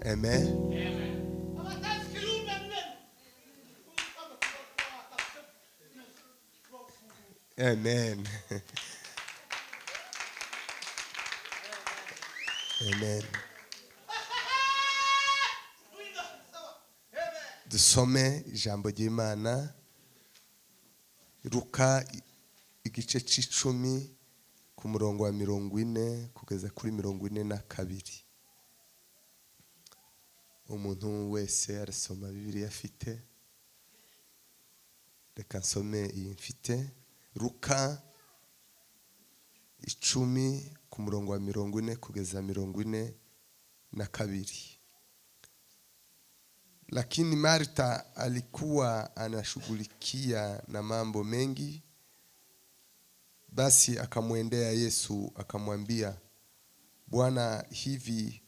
Amen. Amen. Amen. Dusome ijambo ry'Imana Luka igice c'10 ku murongo wa 40 kugeza kuri 42. Umuntu wese arasoma Bibiliya afite. Reka nsome iyi mfite. Luka 10 ku murongo wa 40 kugeza 42. Lakini Marta alikuwa anashughulikia na mambo mengi. Basi akamwendea Yesu akamwambia, Bwana, hivi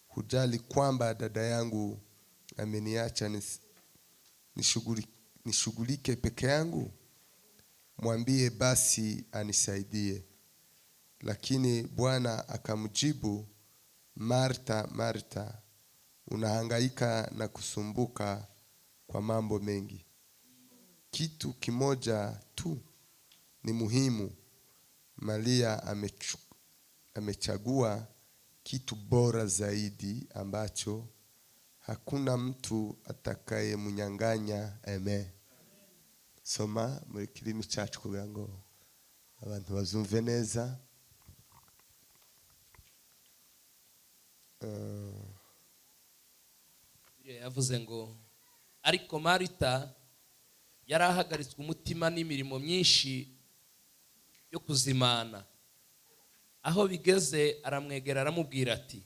hujali kwamba dada yangu ameniacha nishughulike peke yangu? Mwambie basi anisaidie. Lakini Bwana akamjibu, Marta, Marta, unahangaika na kusumbuka kwa mambo mengi. Kitu kimoja tu ni muhimu. Maria amechagua kitu bora zaidi ambacho hakuna mtu atakayemnyang'anya. Amen. Soma muri kirimi cyacu kugira ngo abantu bazumve neza. Yavuze ngo ariko Marita yarahagaritswe umutima n'imirimo myinshi yo kuzimana. Aho bigeze aramwegera aramubwira ati,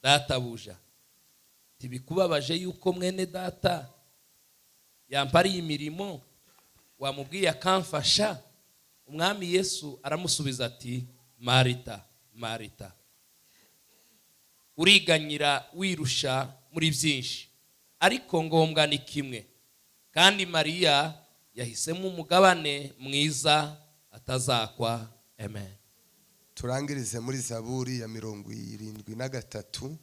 databuja, tibikubabaje yuko mwene data yampariye imirimo, wamubwiye akamfasha? Umwami Yesu aramusubiza ati, Marita, Marita, uriganyira wirusha muri byinshi, ariko ngombwa ni kimwe, kandi Maria yahisemo umugabane mwiza atazakwa. Amen. Turangirize muri Zaburi ya 73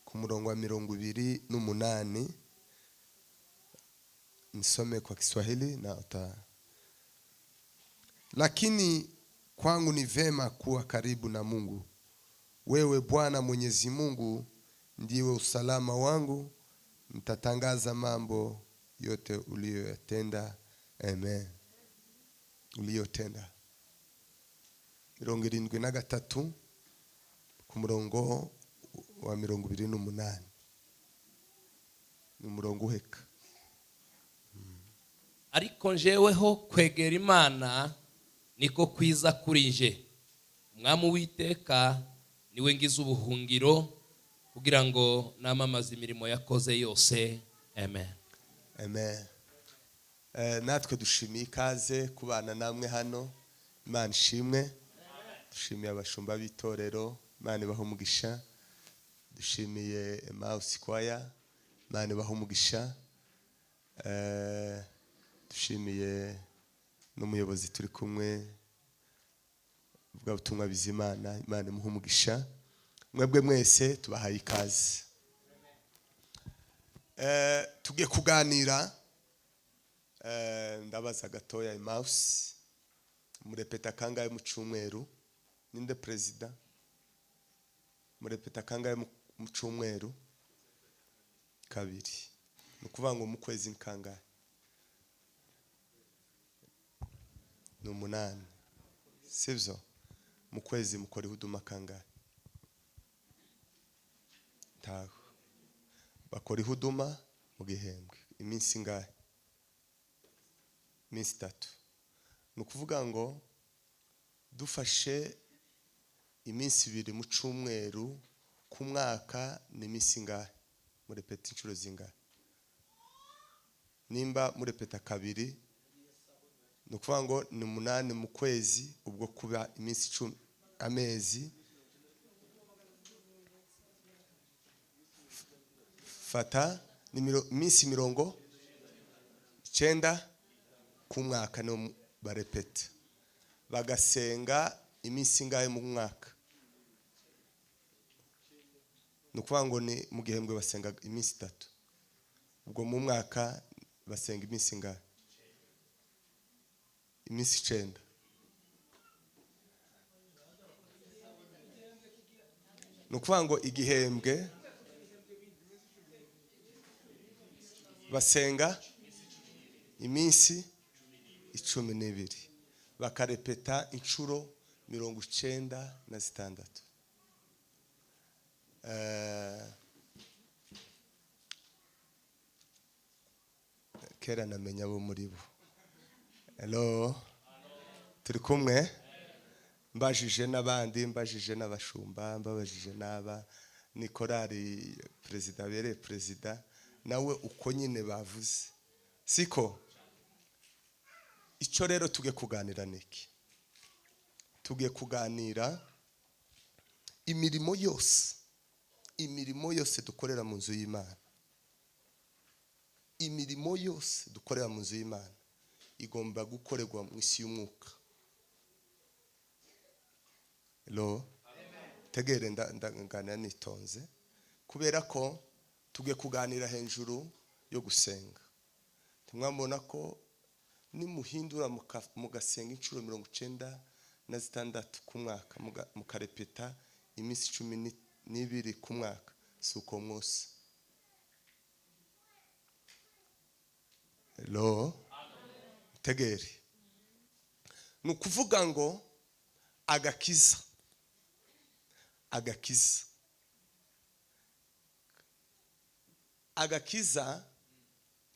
ku murongo wa 28. Nisome kwa Kiswahili na Lakini kwangu ni vema kuwa karibu na Mungu. Wewe Bwana Mwenyezi Mungu ndiwe usalama wangu. Nitatangaza mambo yote uliyotenda. Amen. Uliyotenda. 73 ku murongo wa 28. Ni umurongo uheka. Ariko njeweho kwegera Imana niko kwiza kuri nje. Umwami Uwiteka niwe ngize ubuhungiro kugira ngo namamaze imirimo yakoze yose. Amen. Amen. Natwe dushimiye ikaze kubana namwe hano. Imana ishimwe. Dushimiye abashumba b'itorero. Imana ibahe umugisha. Dushimiye MWAKWIFUZA. Imana ibahe umugisha. Dushimiye n'umuyobozi turi kumwe bwa butumwa bizimana. Imana imuhe umugisha. Mwebwe mwese tubahaye ikaze. Tugiye kuganira. Ndabaza gatoya mouse. Murepeta kangahe mu cyumweru? Ninde president? Murepeta kangahe mu cyumweru? Kabiri. Nukuvuga ngo mu kwezi kangahe? Ni 8. Sivyo? Mu kwezi mukora ihuduma kangahe? Taho. Bakora ihuduma mu gihembwe. Iminsi ngahe? Iminsi 3. Nukuvuga ngo dufashe iminsi 2 mu cyumweru ku mwaka ni iminsi ngahe? Murepeta inshuro zingahe? Nimba murepeta kabiri nukuvuga ngo ni 8 mu kwezi, ubwo kuba iminsi 10 amezi. Fata ni iminsi 90 ku mwaka no barepeta. Bagasenga iminsi ngahe mu mwaka? nukuvuga ngo ni mu gihembwe basenga iminsi 3 ubwo mu mwaka basenga iminsi ingahe iminsi 9 nukuvuga ngo igihembwe basenga iminsi 12 bakarepeta inshuro 96 kera namenya abo muri bo hello turi kumwe mbajije n'abandi mbajije n'abashumba mbabajije n'aba ni korari president bere president nawe uko nyine bavuze siko icyo rero tuge kuganira niki tuge kuganira imirimo yose dukorera mu nzu y'Imana imirimo yose dukorera mu nzu y'Imana igomba gukorerwa mu isi y'umwuka hello tegere ndangana nitonze kubera ko tuge kuganira hejuru yo gusenga tumwambona ko nimuhindura mugasenga inshuro 96 ku mwaka mukarepeta iminsi 12 ku mwaka suko mwose hello tegere nukuvuga ngo agakiza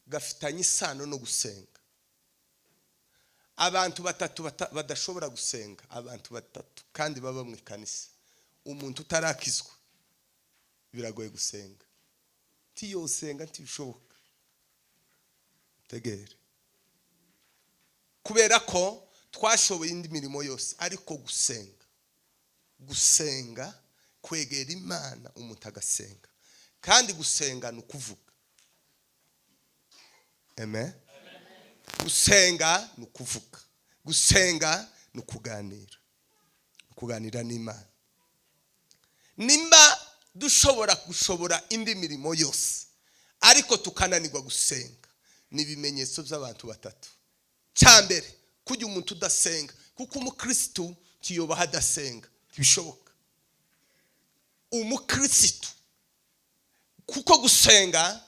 gafitanye isano no gusenga abantu batatu badashobora gusenga abantu batatu kandi baba mu ikanisa umuntu utarakizwa biragoye gusenga tiyo usenga ntibishoboka tegere kubera ko twashoboye indi mirimo yose ariko gusenga kwegera Imana umuntu agasenga kandi gusenga nukuvuga amen gusenga nukuvuga gusenga nukuganira n'Imana nimba dushobora indi mirimo yose ariko tukananirwa gusenga nibimenyetso by'abantu batatu cyambere kujya umuntu udasenga kuko umukristo kiyobaha adasenga bishoboka umukristo kuko gusenga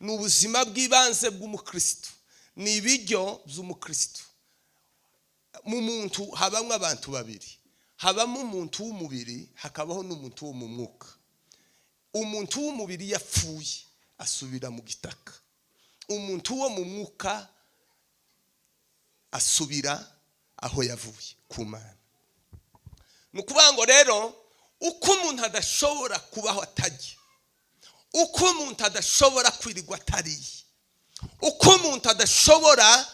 n'ubuzima bw'ibanze bw'umukristo ni ibiryo by'umukristo mu muntu habamwe abantu babiri habamo umuntu w'umubiri hakabaho n'umuntu wo mu mwuka umuntu w'umubiri yapfuye asubira mu gitaka umuntu wo mu mwuka asubira aho yavuye ku Mana nukuvuga ngo rero uko umuntu adashobora kubaho atajya uko umuntu adashobora kwirirwa atariye uko umuntu adashobora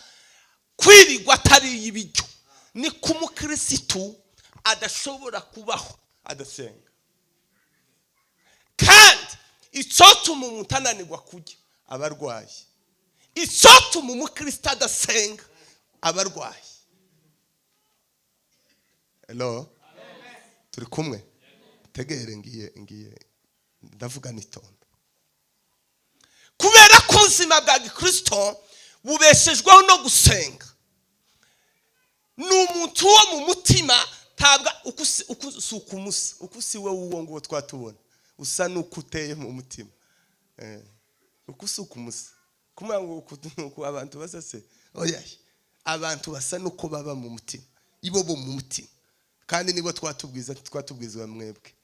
kwirirwa atariye ibiryo ni ku mukristo adashobora kubaho adasenga kandi icyotuma umuntu ananirwa kurya abarwayi icyotuma umukristo adasenga abarwayi hello turi kumwe tegere ngiye ndavuga nitonda kubera ko ubuzima bwa gikristo bubeshejweho no gusenga n'umuntu wo mu mutima tabwa ukumusa ukusi we uwo ngo twatubona usa n'ukuteye mu mutima ukumusa kumwango abantu basase oya abantu basa nuko baba mu mutima ibo bo mu mutima kandi nibo twatubwizwa mwebwe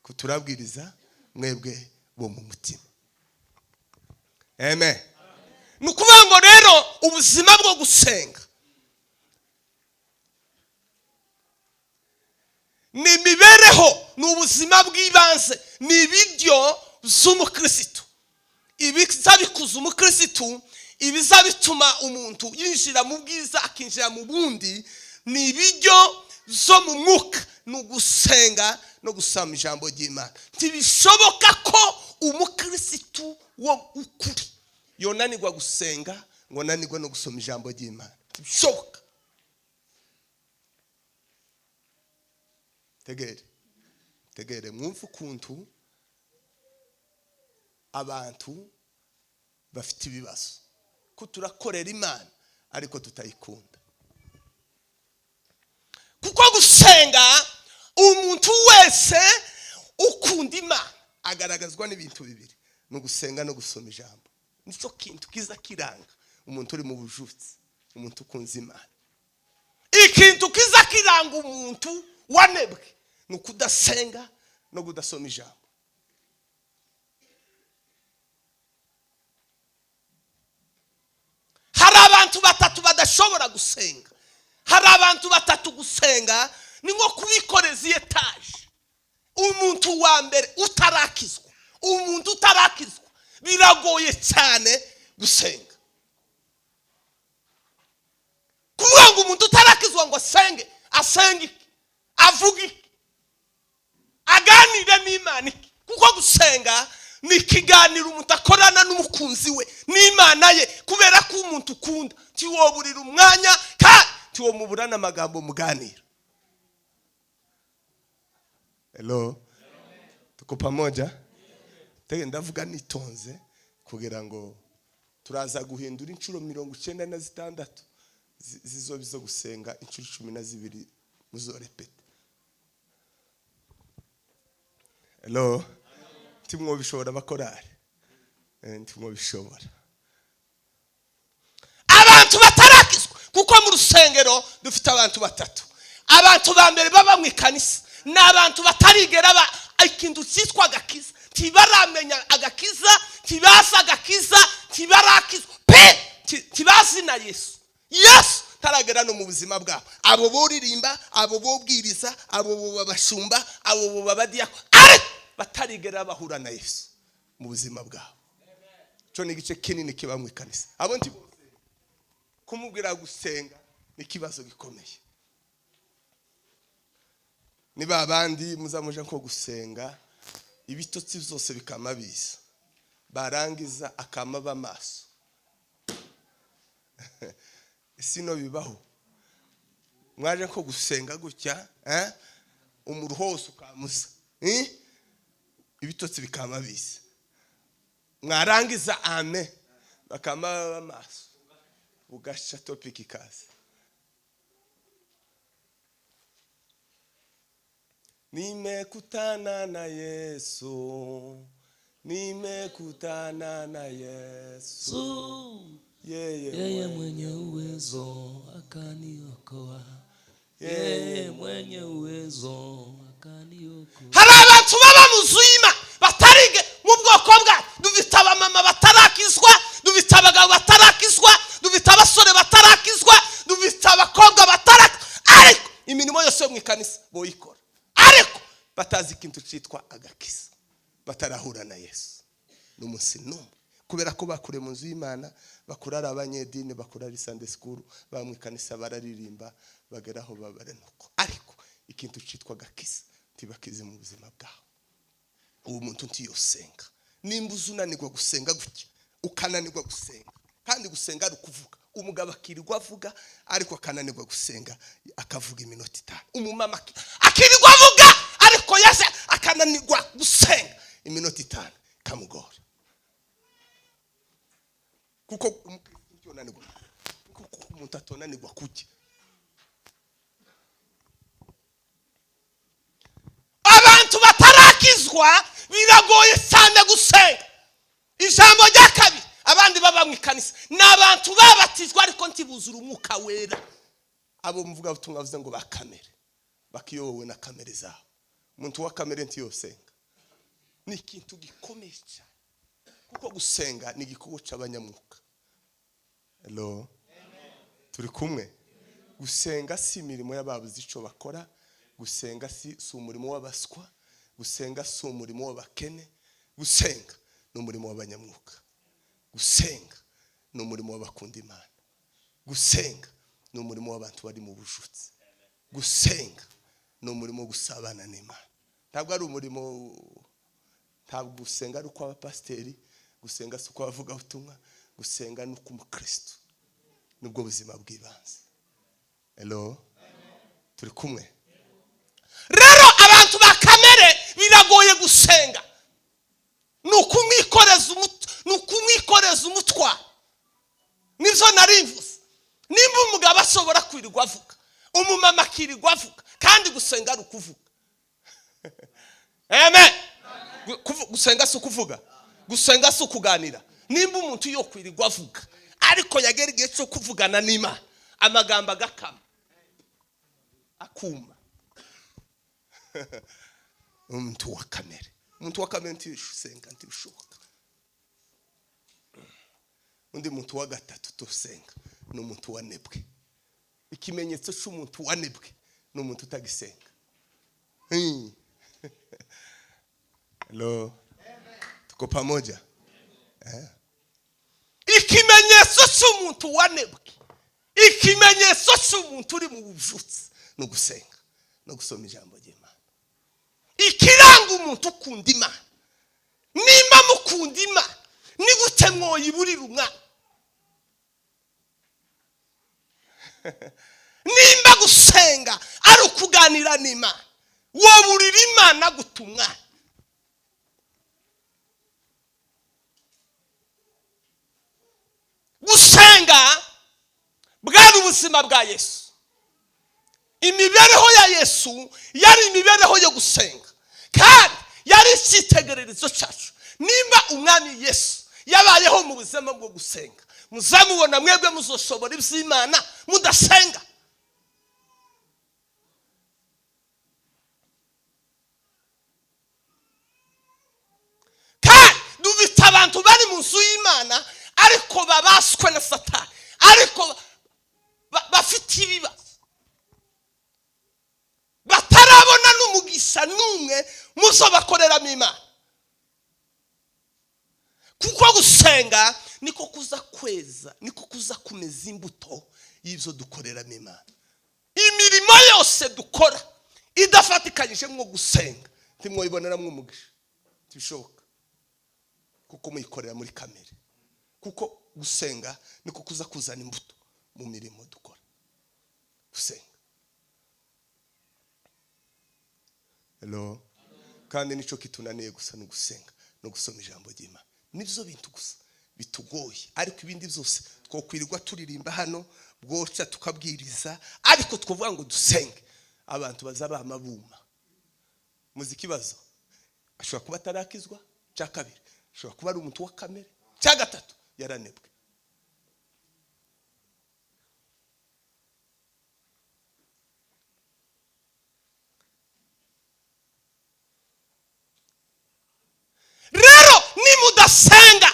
kuturabwiriza mwebwe bo mu mutima amen nukuvuga ngo rero ubuzima bwo gusenga ni mibereho n'ubuzima bw'ibanze ni ibiryo by'umukristo ibizabikuza umukristo ibizabituma umuntu yinjira mu bwiza akinjira mu bundi ni ibiryo zo mu mwuka no gusenga no gusoma ijambo ry'Imana ntibishoboka ko umukristo wo ukuri yonanirwa gusenga ngo nanirwa no gusoma ijambo ry'Imana ntibishoboka tegere mwumva ukuntu abantu bafite ibibazo ko turakorera Imana ariko tutayikunda. Kuko gusenga umuntu wese ukunda Imana agaragazwa n'ibintu bibiri, no gusenga no gusoma ijambo. Nico kintu kiza kiranga umuntu uri mu bujutsi, umuntu ukunze Imana. Ikintu kiza kiranga umuntu wanebwe no kudasenga no kudasoma ijambo. Hari abantu batatu badashobora gusenga. Hari abantu batatu gusenga ni nko kubikoreza etaje. Umuntu wa mbere utarakizwa, umuntu utarakizwa biragoye cyane gusenga. Kuvuga ngo umuntu utarakizwa ngo asenge avuge aganire n'Imana, kuko gusenga ni ikiganiro umuntu akorana n'umukunzi we n'Imana ye, kubera ko umuntu ukunda tiwoburira umwanya kandi tiwomuburana amagambo muganira. Hello, tuko pamoja? Tege ndavuga nitonze kugira ngo turaza guhindura inshuro 96 zizo gusenga inshuro 12 muzorepeta. Hello, timwo bishobora bakorare, timwo bishobora. Abantu batarakizwa kuko mu rusengero dufite abantu batatu. Abantu ba mbere baba mu ikanisa n'abantu batarigera ikintu cyitwa agakiza, tibaramenya agakiza, tibasa agakiza, tibarakizwa tibazi na Yesu taragera no mu buzima bwabo. Abo boririmba, abo bobwiriza, abo babashumba, abo babadiyako, ariko batarigera bahura na Yesu mu buzima bwabo. Cyo ni gice kinini kiba mu ikanisa. Abo nti kumubwira gusenga ni kibazo gikomeye. Niba abandi muzamuja nko gusenga ibitotsi byose bikamabiza, barangiza akamaba amaso. Sino bibaho. Mwaje nko gusenga gutya, umuru hose ukamusa, ibitotsi bikamabiza. Mwarangiza amen bakamaba amaso, ugasha topic ikaze. Nimekutana na Yesu, nimekutana na Yesu, yeye mwenye uwezo akaniokoa, yeye mwenye uwezo akaniokoa. Hari abantu baba muzima batarige mu bwoko bwa, dufite abamama batarakizwa, dufite abagabo batarakizwa, dufite abasore batarakizwa, dufite abakobwa batarakizwa, ariko imirimo yose mu ikanisa boyikora, ariko batazi ikintu cyitwa agakiza, batarahura na Yesu n'umunsi n'umwe, kubera ko bakure mu nzu y'Imana, bakurara abanyedini, bakurara Sunday school, bamwikanisa bararirimba, bageraho babarenuko, ariko ikintu cyitwa agakiza tibakize mu buzima bwawe. Uwo muntu ntiyosenga. Nimba uzunanirwa gusenga gutya, ukananirwa gusenga, kandi gusenga ari kuvuga, umugabo akirirwa avuga ariko akananirwa gusenga, akavuga iminota 5. Umumama akirirwa avuga ariko yase akananirwa gusenga iminota 5 kamugora. Kuko umukristo unanirwa, kuko umuntu atonanirwa kujya. Abantu batarakizwa biragoye cyane gusenga. Ijambo rya kabiri, abandi baba mu ikanisa n'abantu babatizwa ariko ntibuzura umwuka wera. Abo mvuga ubutumwa bavuze ngo bakamere, bakiyowe na kamere zabo. Umuntu wa kamere ntiyosenga. Ni ikintu gikomeye cyane, kuko gusenga ni igikorwa cy'abanyamwuka. Hello, turi kumwe? Gusenga si imirimo y'ababuze ico bakora, gusenga si umurimo w'abaswa, gusenga si umurimo w'abakene, gusenga ni umurimo w'abanyamwuka. Gusenga ni umurimo w'abakunda Imana. Gusenga ni umurimo w'abantu bari mu bujutsi. Gusenga ni umurimo wo gusabana n'Imana. Ntabwo ari umurimo, ntabwo gusenga ari uko abapasteri, gusenga si uko abavuga ubutumwa, gusenga ni uko umukristo. Nubwo buzima bw'ibanze. Hello, turi kumwe? Rero abantu ba kamere biragoye gusenga. Nukumwikoreza kwirirwa avuga, umumama akirirwa avuga, kandi gusenga ari ukuvuga. Amen. Gusenga si ukuvuga, gusenga si ukuganira. Nimba umuntu yo kwirirwa avuga ariko yagera igihe cyo kuvugana n'Imana, amagambo agakama akuma. Umuntu wa kamere ntibisenga, ntibishoboka. Undi muntu wa gatatu tusenga ni umuntu wanebwe. Ikimenyetso cy'umuntu wanebwe ni umuntu utagisenga. Hello. Tuko pamoja? Ikimenyetso cy'umuntu wanebwe, ikimenyetso cy'umuntu uri mu bujutsi no gusenga no gusoma ijambo ry'Imana. Ikiranga umuntu ukunda Imana. Nimba mukunda Imana, ni gute mwoyiburira umwana? Nimba gusenga ari ukuganira n'Imana, woburira Imana gutumwa. Gusenga bwari ubuzima bwa Yesu. Imibereho ya Yesu yari imibereho yo gusenga, kandi yari icyitegererezo cyacu. Nimba umwami Yesu yabayeho mu buzima bwo gusenga, muzamubona mwebwe muzoshobora iby'Imana mudasenga. Kandi dufite abantu bari mu nzu y'Imana ariko babaswe na Satani, ariko bafite ibibazo, batarabona n'umugisha n'umwe muzo bakoreramo Imana. Kuko gusenga niko kuza kweza, niko kuza kumeza imbuto y'ibyo dukoreramo Imana. Imirimo yose dukora idafatikanyije nko gusenga, ntimwoyiboneramo umugisha, ntibishoboka, kuko muyikorera muri kamere. Kuko gusenga niko kuza kuzana imbuto mu mirimo dukora. Gusenga. Hello. Kandi nico kitunaniye gusa no gusenga no gusoma ijambo ry'Imana. Nibyo bintu gusa bitugoye, ariko ibindi byose twokwirirwa turirimba hano bwoca tukabwiriza, ariko twovuga ngo dusenge abantu bazaba amabuma. Muziki bazo ashobora kuba atarakizwa, cya kabiri ashobora kuba ari umuntu wa kamere, cya gatatu yaranebwe. Rero nimudasenga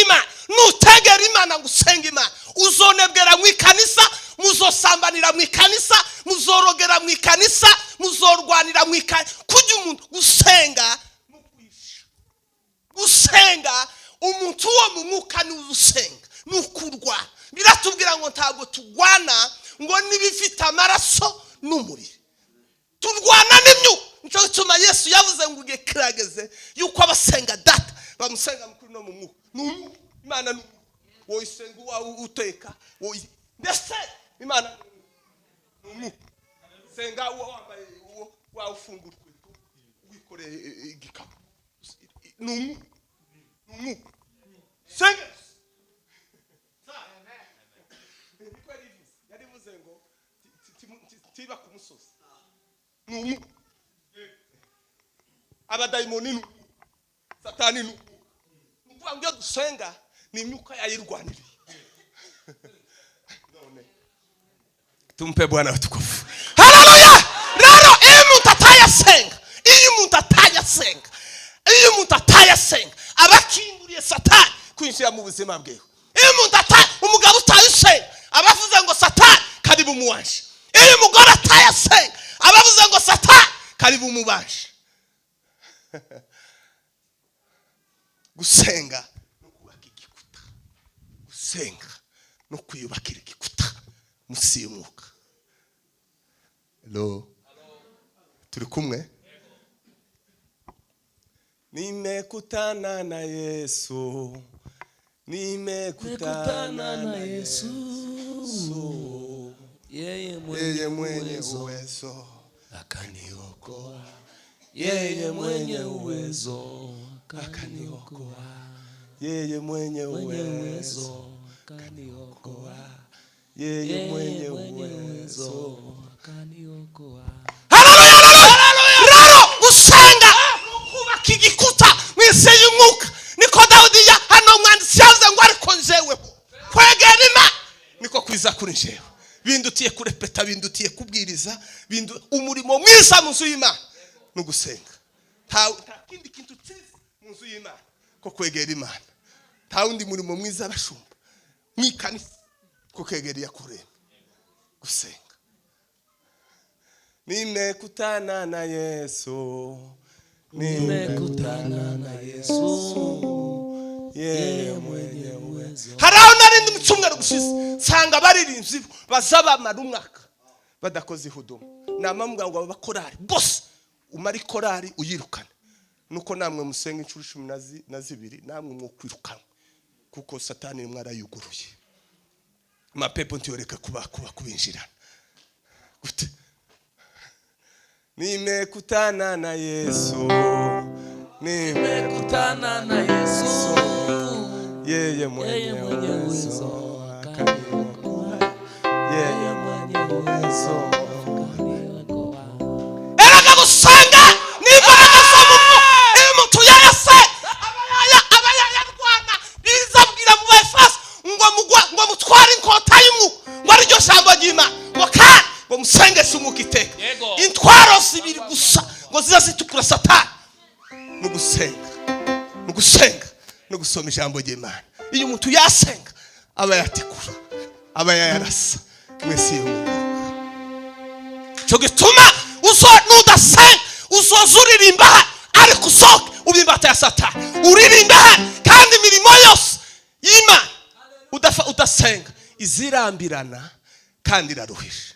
Imana, nutegera Imana gusenga Imana, uzonebwera mu ikanisa, muzosambanira mu ikanisa, muzorogera mu ikanisa, muzorwanira mu ikanisa. Kujya umuntu gusenga no kwisha. Gusenga umuntu wo mu mwuka ni usenga, nukurwa. Biratubwira ngo ntabwo tugwana ngo nibifite amaraso n'umuriro, turwana n'imyuka. Nico gituma Yesu yavuze ngo ugiye kirageze yuko abasenga data bamusenga mukuru no mu mwuka. Imana ni wowe isenga wawe uteka, wowe ndetse Imana ni umwuka. Senga uwo wambaye uwo wawe ufungura kweto wikoreye igikapu, ni umwuka. Senga yarivuze ngo tiba ku musozi, ni umwuka. Abadayimoni ni Satani ni ukuvuga ngo dusenga ni imyuka yayirwaniriye. None tumpe Bwana watukufu. Haleluya. Rero iyo umuntu atayasenga abakinguriye Satani kwinjira mu buzima bwewe. Iyo umugabo utayasenga abavuze ngo Satani karibu muwanje. Iyo umugore atayasenga abavuze ngo Satani karibu mubanje. Gusenga no kubaka igikuta, gusenga no kwiyubakira igikuta munsi y'umwuka. Hello. Turi kumwe? Nimekutana na Yesu, nimekutana na Yesu, yeye mwenye uwezo akaniokoa. Yeye mwenye uwezo akaniokoa. Yeye mwenye uwezo akaniokoa. yeye mwenye uwezo akaniokoa. Rero gusenga kubaka igikuta mwese y'umwuka niko Dawidi hano umwanditsi yavuze ngo ariko njeweho kwegera Imana niko kwiza kuri njewe bindutiye kurepeta bindutiye kubwiriza umurimo mwiza mu nzu y'Imana no gusenga nta kindi kintu cyiza mu nzu y'Imana ko kwegera Imana nta wundi murimo mwiza abashumba mwikanisa ko kwegera yakure gusenga. Nimekutana na Yesu, nimekutana na Yesu, yeye mwenye uwezo. Haraho narindi mu cyumweru gushize sanga baririmbyi bazabamara umwaka badakoze ihuduma namambwa ngo abakorari bose umari korari uyirukana nuko namwe musenga inshuro 12 namwe mwokwirukana kuko satani mwarayuguruye mapepo ntiyoreka kuba kubinjirana gute. Nimekutana na Yesu, nimekutana na Yesu, yeye mwenye uwezo akaniokoa, yeye mwenye uwezo akaniokoa. Erega gusenga n'imbaraga z'Imana umuntu yase abayaya Rwanda bizabwira mu Efeso ngo mutware inkota y'umwuka ngo ari ryo jambo ry'Imana ngo kandi ngo musengeshe umugiteka intwaro zibiri gusa ngo zizazitukura satani mu gusenga no gusoma ijambo ry'Imana. Iyo umuntu yasenga aba yatikura aba yarasa mwese y'umwuka cyo gituma nudasenga uzozuririmba ariko usohoke ubimbata ya satani uririmba kandi imirimo yose y'Imana udasenga izirambirana kandi iraruhisha.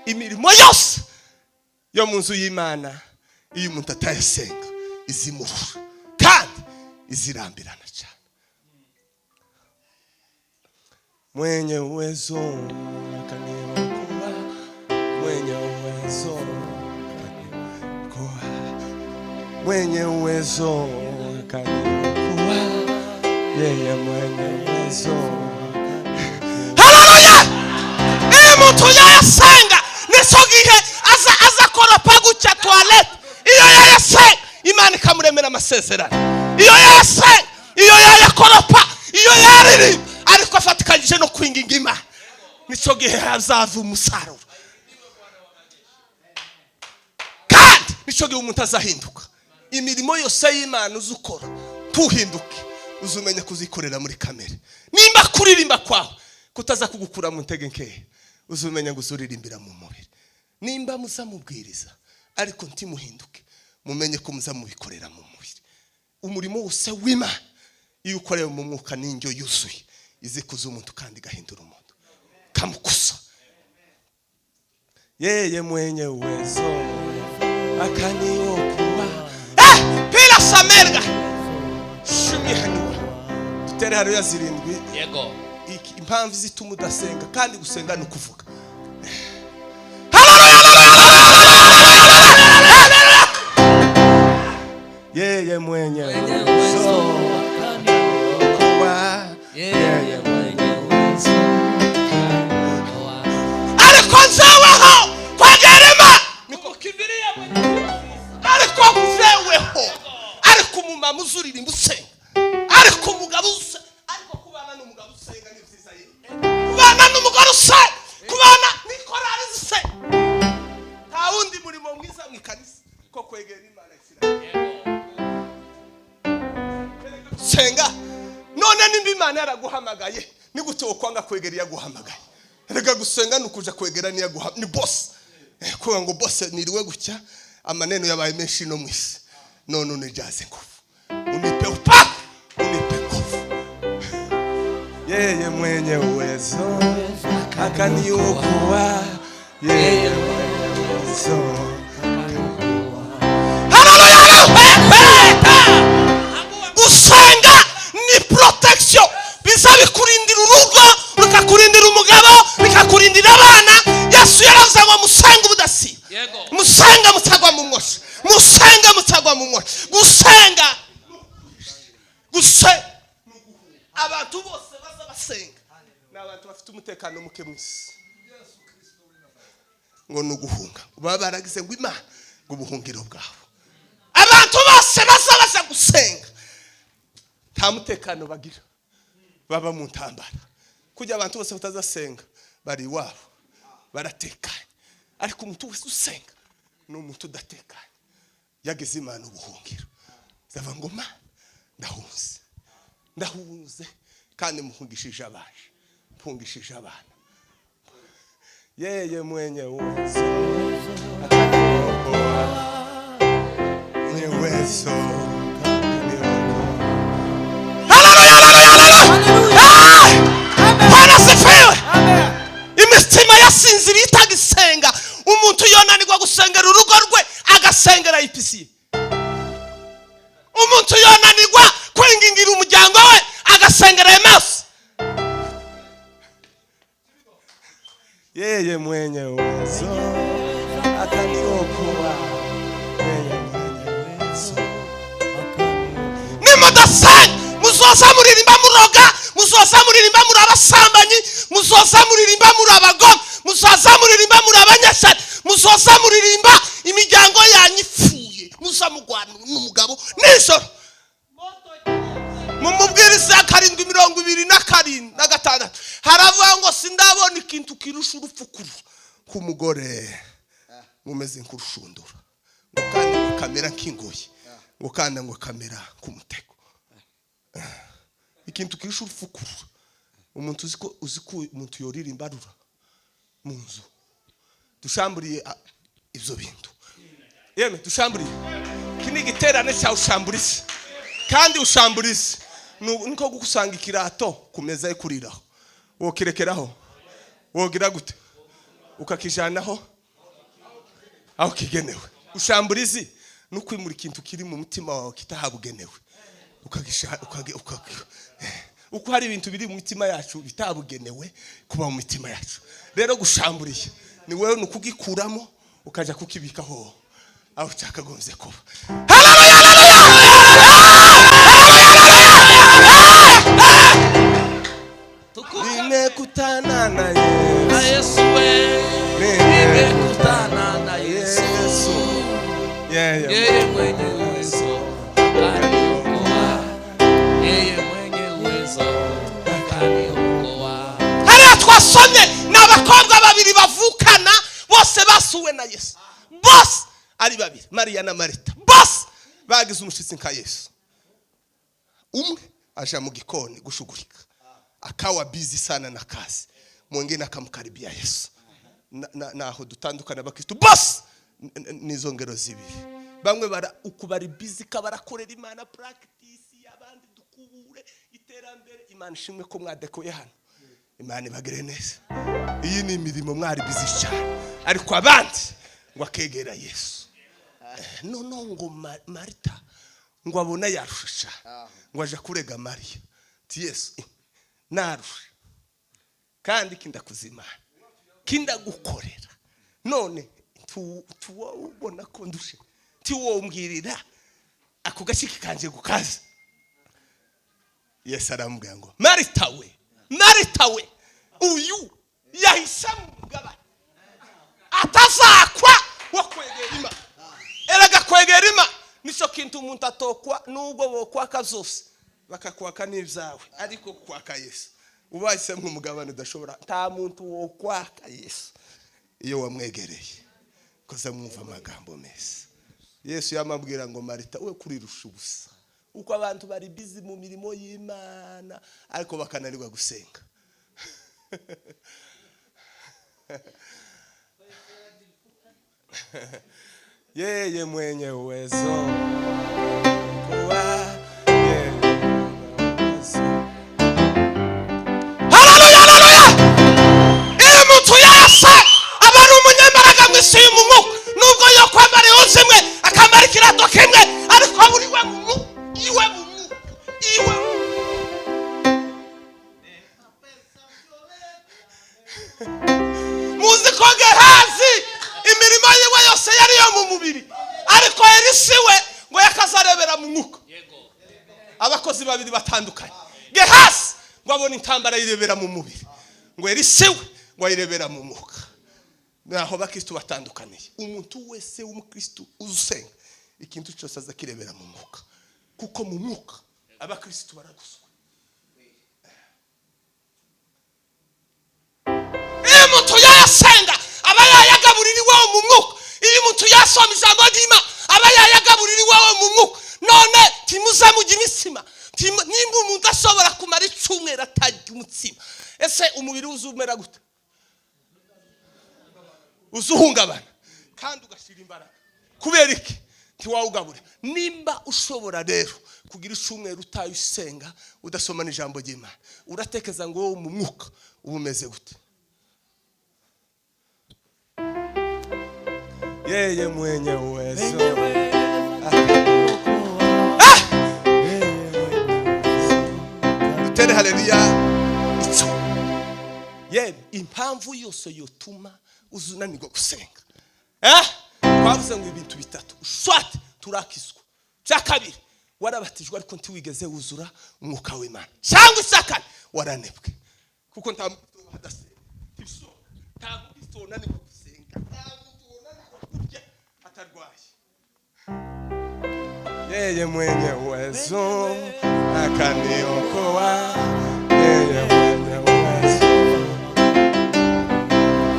Imirimo yose yo mu nzu y'Imana iyo umuntu atayasenga izimurura kandi izirambirana cyane. Mwenye uwezo akaniokoa, mwenye uwezo akaniokoa, mwenye uwezo akaniokoa, yeye mwenye uwezo. Haleluya! Umuntu yasenga nesogihe aza koropa gucya toilet iyo yasenga Imana ikamuremera amasezerano. Iyo yasenga iyo yakoropa iyo yariri ariko afatikanyije no kwinginga Imana nico gihe hazava umusaruro kandi nico gihe umuntu azahinduka. Imirimo yose y'Imana uzukora tuhinduke uzumenya kuzikorera muri kamere. Nimba kuririmba kwawe kutaza kugukura mu ntege nke uzumenya guzuririmbira mu mubiri. Nimba muzamubwiriza ariko ntimuhinduke mumenye ko muzamubikorera mu mubiri. Umurimo wose w'Imana iyo ukoreye mu mwuka n'injyo yuzuye izikuza umuntu kandi gahindura umuntu kamukusa. Yeye mwenye uwezo akaniokoa. Pila samerga shimye hanwa tutere haro ya 7 yego impamvu zituma udasenga kandi gusenga no kuvuga. Yeye mwenye uwezo akaniokoa, yeye mwenye uwezo akaniokoa. Ariko nzeweho kwegera Imana niko kibiriye ariko nzeweho ariko umumama uzuririmba usenga ariko umugabo usenga ariko kubana n'umugabo usenga ni byiza yeye kubana n'umugore usenga kubana n'ikorari usenga nta wundi murimo mwiza mu kanisa ko kwegera Imana isira senga. None nimba Imana yaraguhamagaye ni gute ukwanga kwegera yaguhamagaye? Erega gusenga nukuja kwegera ni yaguha ni boss kuba ngo boss niriwe gucya amaneno yabaye menshi no mwisi none unijaze nguvu unipe upa unipe nguvu. Yeye mwenye uwezo akaniokoa, yeye mwenye uwezo akaniokoa. Gusenga ni protection bizabikurindira urugo bikakurindira umugabo bikakurindira abana. Yesu yaravuze ngo musenga ubudasiba musenga mutagwa mu mwoshi musenga mutagwa mu mwoshi. Gusenga abantu bose baza basenga abantu bafite umutekano muke mwisi ngo nuguhunga baba baragize ngo Imana ngo ubuhungiro bwawe abantu bose bazabaza gusenga nta mutekano bagira baba mu ntambara kujya abantu bose batazasenga bari iwabo baratekanye ariko umuntu wese usenga n'umuntu udatekanye yageze Imana ubuhungiro zava ngo ma ndahunze kandi muhungishije abaje mpungishije abana yeye mwenye uwezo ataniokoa mwenye uwezo Bwana sifiwe. Imitima yasinziriye itagisenga umuntu yonanirwa gusengera urugo rwe agasengera I.P.C.E. umuntu yonanirwa kwingingira umuryango we agasengera MS. Yeye mwenye uwezo ataniokoa yeye mwenye uwezo nimudasenga muzoza muririmba muroga muzoza muririmba muri abasambanyi muzoza muririmba muri abagome muzoza muririmba muri abanyashari muzoza muririmba imiryango yanyipfuye muza mugwana n'umugabo nijoro mumubwiriza 7:26 haravuga ngo sindabona ikintu kirusha urupfukuru ku mugore mumeze nk'urushundura ngo kandi kamera kingoye ngo kandi ngo kamera ku mutego ikintu kirusha urupfukuru umuntu uziko umuntu yoririmba rura mu nzu dushamburiye ivyo bintu yeme dushamburiye kini giterane cya ushamburize kandi ushamburize niko gusanga ikirato kumeza yo kuriraho wokirekeraho wogira gute ukakijanaho aho kigenewe ushamburize nukwimura ikintu kiri mu mutima wawe kitahabugenewe uko hari ibintu biri mu mitima yacu bitabugenewe kuba mu mitima yacu rero gushamburiye ni wewe nukugikuramo ukaja kukibikaho aho cyakagombye kuba. Nimekutana na Yesu nimekutana na Yesu yeye mwenye uwezo akaniokoa yeye mwenye uwezo akaniokoa. Hariya twasomye n'abakobwa babiri bavukana bose basuwe na Yesu bose ari babiri Maria na Marita bose bagize umushitsi nka Yesu. Umwe aja mu gikoni gushugurika akawa busy sana na kazi mwingine akamkaribia Yesu naho dutandukana bakristo bose nizo ngero zibiri bamwe ukubari busy kabarakorera Imana practice abandi dukubure iterambere Imana shimwe ko mwadekoye hano Imana ibagire neza iyi ni imirimo mwari busy cyane ariko abandi ngo akegera Yesu no ngo Marita ngo abona yarusha ngo aje kurega Maria ti Yesu narusha kandi kindakuzimana kindagukorera none tuwubona ko ndushe tiwombwirira ako gashiki kanje gukaza. Yesu aramubwira ngo Marita we uyu yahisamo mugaba atazakwa wo kwegera Imana eraga kwegera Imana nico kintu umuntu atokwa nubwo bokwaka zose bakakwaka n'ibyawe ariko kwaka Yesu ubahise nk'umugabane udashobora nta muntu wo kwaka Yesu iyo wamwegereye koza mwumva amagambo meza. Yesu yamabwira ngo Marita we kurirusha ubusa uko abantu bari busy mu mirimo y'Imana ariko bakananirwa gusenga. Yeye mwenye uwezo kuwa nubwo yo kwambara yose mwe akamara kirato kimwe ariko buri we iwe muzi ko Gehazi imirimo yiwe yose yari yo mu mubiri ariko Elisa we ngo yakazarebera mu mwuka. Abakozi babiri batandukanye Gehazi ngo abone intambara yirebera mu mubiri ngo erisewe ngo ayirebera mu mwuka. Naho bakristo batandukaniye. Umuntu wese w'umukristo usenga ikintu cyose azakirebera mu mwuka, kuko mu mwuka abakristo baraguswa. Umuntu yasenga aba yayagabuririwe mu mwuka. Iyo umuntu yasoma ijambo ry'Imana aba yayagabuririwe mu mwuka. None timuzamujya imisima, nimba umuntu ashobora kumara icumwera atarya umutsima, ese umubiri uzumera gute? Uzuhungabana kandi ugashira imbaraga. Kubera iki? Ntiwawugabure. Nimba ushobora rero kugira icumwera utayisenga udasoma n'ijambo ry'Imana, uratekeza ngo wowe mu mwuka ubumeze gute? Yeye mwenye uwezo. Tere haleluya. Yeye impamvu yose yotuma uzunanirwa gusenga. Twavuze ngo ibintu bitatu. Swat turakiswa. Cyakabiri warabatijwe ariko ntiwigeze wuzura umwuka w'Imana. Cyangwa isakane waranebwe. Kuko nta hadase. Tiso. Nta nani gusenga. Yeye mwenye uwezo akaniokoa. Yeye mwenye uwezo.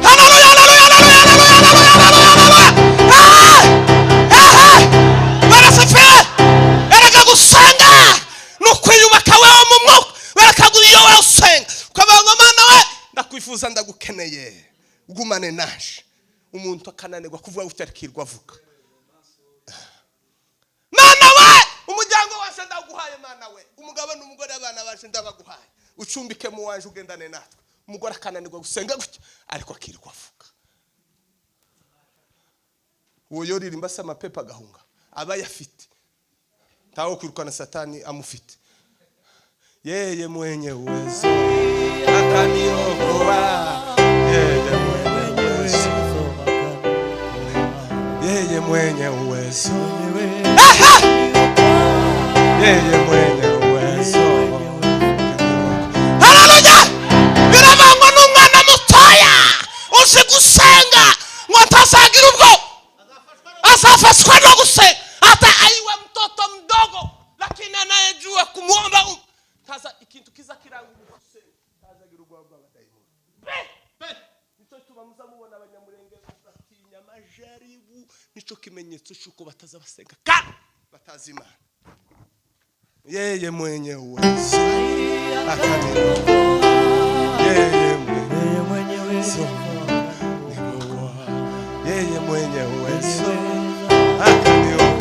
Haleluya, haleluya, haleluya, haleluya. Barasafira. Erega gusenga nukwiyubaka wewe mu mwuka. Barakaguriyo wewe usenga. Ukabanga Mana we ndakwifuza ndagukeneye. Ugumane naje. Umuntu akananirwa kuvuga utarikirwa avuga. Mana we umuryango wase ndaguhaye Mana we. Umugabo n'umugore abana baje ndabaguhaye. Ucumbike mu wanje ugendane natwe. Umugore akananirwa gusenga gutya ariko akirwa avuga. Uwo yoririmba se amapepa agahunga aba yafite. Tawo kwirukana satani amufite. Yeye mwenye uwezo akaniokoa. Yeye mwenye uwezo. Yeye mwenye uwezo. Yeye mwenye uwezo. Haleluya! Biramango n'umwana mutoya uzi gusenga ngo atazagira ubwo azafashwa no gusenga. Hata aiwe mtoto mdogo lakini anayejua kumuomba kaza ikintu kiza kirangu gusenga kazagira ubwo bw'abadayimoni. Nico tubamuza mubona abanyamurenge batinya amajaribu, nico kimenyetso cyuko bataza basenga kandi batazi Imana. Yeye mwenye uwezo akaniokoa. Yeye mwenye uwezo. Yeye mwenye uwezo akaniokoa.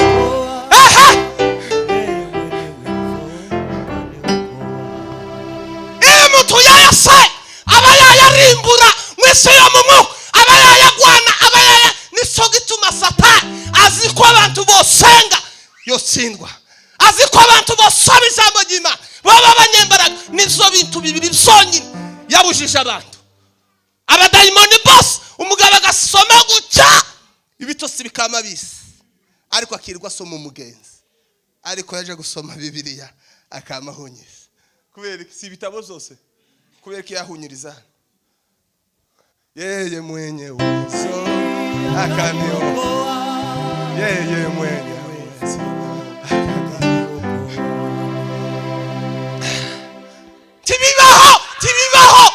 Mtu yase aba yayarimbura mwese yo mu mwuka, aba yayagwana, aba yaya nico gituma Satani aziko abantu bosenga yotsindwa. Aziko abantu bosoma ijambo ry'Imana baba abanyembaraga. Nizo bintu bibiri byonyine yabujije abantu. Abadayimoni bose umugabo agasoma guca ibitosi bikama bisi ariko akirwa asoma umugenzi, ariko yaje gusoma Bibiliya akamahunyiriza. Kubera si ibitabo zose, kubera ko yahunyiriza. Yeye mwenye uwezo akaniokoa. Yeye mwenye uwezo akaniokoa. Tibibaho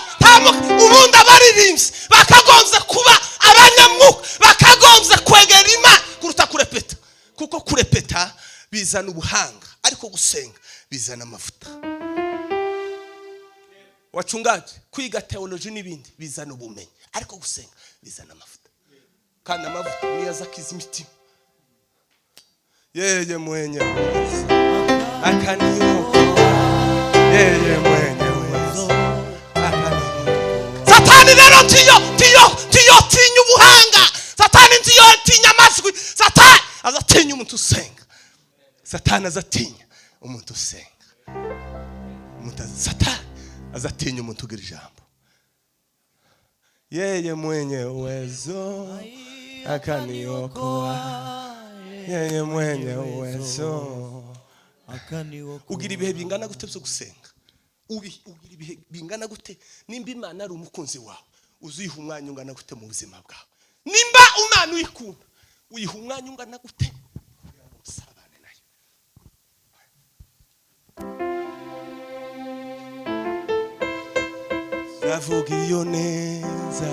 ubundi abaririmbyi bakagonze kuba abanyamwuka, bakagonze kwegera Imana kuruta kurepeta. Kuko kurepeta bizana ubuhanga ariko gusenga bizana amavuta. Wachungaji kwiga theology n'ibindi bizana ubumenyi ariko gusenga bizana amavuta. Kandi amavuta niyo azakiza imitima. Yeye mwenye uwezo akaniokoa. Yeye mwenye uwezo akaniokoa. Satani rero tinya ubuhanga. Satani tinya amajwi. Satani azatinya umuntu usenga. Satani azatinya umuntu usenga. Satani azatinya umuntu ugira ijambo. Yeye mwenye uwezo akaniokoa. Yeye mwenye uwezo akaniokoa. Ugira ibihe bingana gute byo gusenga? ugira ibihe bingana gute nimba Imana ari umukunzi wawe uziha umwanya ungana gute mu buzima bwawe nimba Imana uyikunda uyiha umwanya ungana gute usabane nayo zavuga iyo neza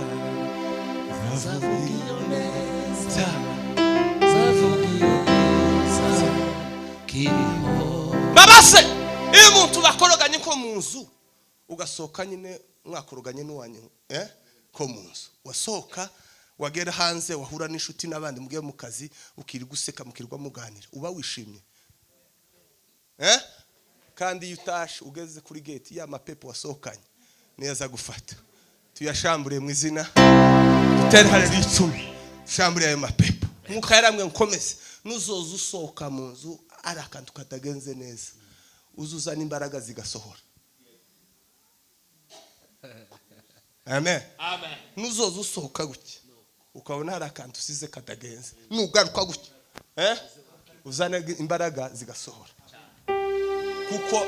babase iyo umuntu bakoroganye ko mu nzu ugasohoka nyine mwakoroganye n'uwanyu ko mu nzu wasohoka wagera hanze wahura n'inshuti n'abandi mugiye mu kazi ukiri guseka mukirwa muganira uba wishimye kandi iyo utashe ugeze kuri gate ya mapepo wasohokanye neza gufata tuyashambure mu izina dutere haleluya 10 shambure ayo mapepo nkuko yaramwe Nkomezi nuzoza usohoka mu nzu ari akantu katagenze neza uzuzana imbaraga zigasohora amen amen nuzoza usohoka gutya ukabona hari akantu usize katagenze nugaruka gutya uzana imbaraga zigasohora kuko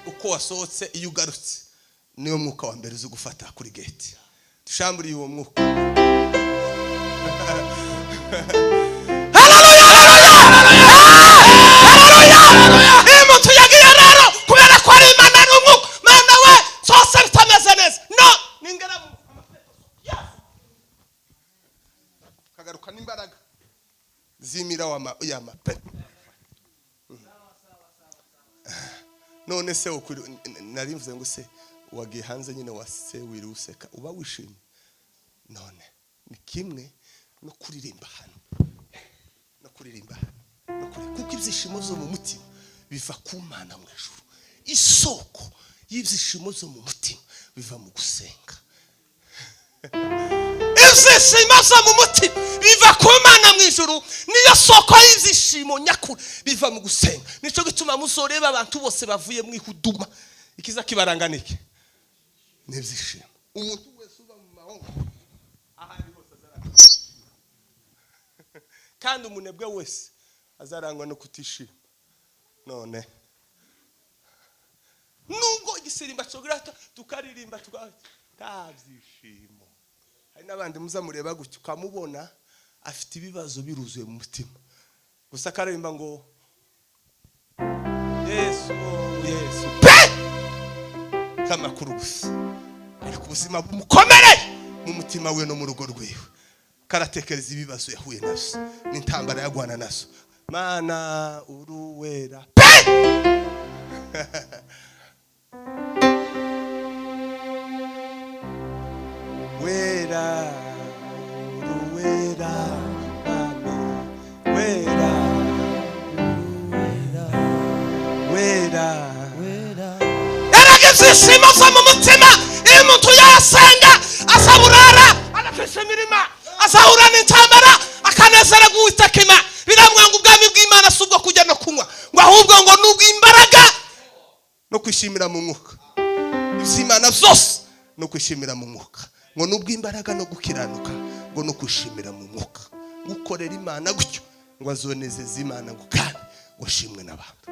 uko wasohotse iyo ugarutse niyo mwuka wa mbere uzi gufata kuri gate dushamburiye uwo mwuka haleluya haleluya haleluya imo tuyagiye rero kubera ko ari Imana n'umwuka Mana we zose bitameze neza no ningera mu kagaruka n'imbaraga zimira ya mapepo none se narimvuze ngo se wagiye hanze nyine wase wiri useka uba wishimye none ni kimwe no kuririmba hano kuko ibyishimo zo mu mutima biva ku Mana mu ijuru isoko y'ibyishimo zo mu mutima biva mu gusenga ibyishimo zo mu mutima biva ku Mana mu ijuru niyo soko y'ibyishimo nyakuri biva mu gusenga nico gituma muzoreba abantu bose bavuye mu ihuduma ikiza kibaranganike n'ibyishimo umuntu wese uba mu mahoro ahari hose azarangwa kandi umunebwe wese azarangwa no kutishima none nubwo igisirimba cogirata tukaririmba tabyishimo hari nabandi muzamureba gutyo kamubona afite ibibazo biruzuye mu mutima gusa karirimba ngo Yesu kamakuru gusa ariko ubuzima bumukomere mu mutima we no mu rugo rwiwe karatekereza ibibazo yahuye nazo n'intambara yagwana nazo Mana uruwera wera uruwera ibyishimo zo mu mutima iyo umuntu yasenga asaburara anafisha imirima asahura n'intambara akanezera guwiteka Imana biramwanga ubwami bw'Imana subwo kujya no kunywa ngo ahubwo ngo nubwo imbaraga no kwishimira mu mwuka iby'Imana byose no kwishimira mu mwuka ngo nubwo imbaraga no gukiranuka ngo no kwishimira mu mwuka gukorera Imana gutyo ngo azonezeze Imana ngo kandi washimwe n'abantu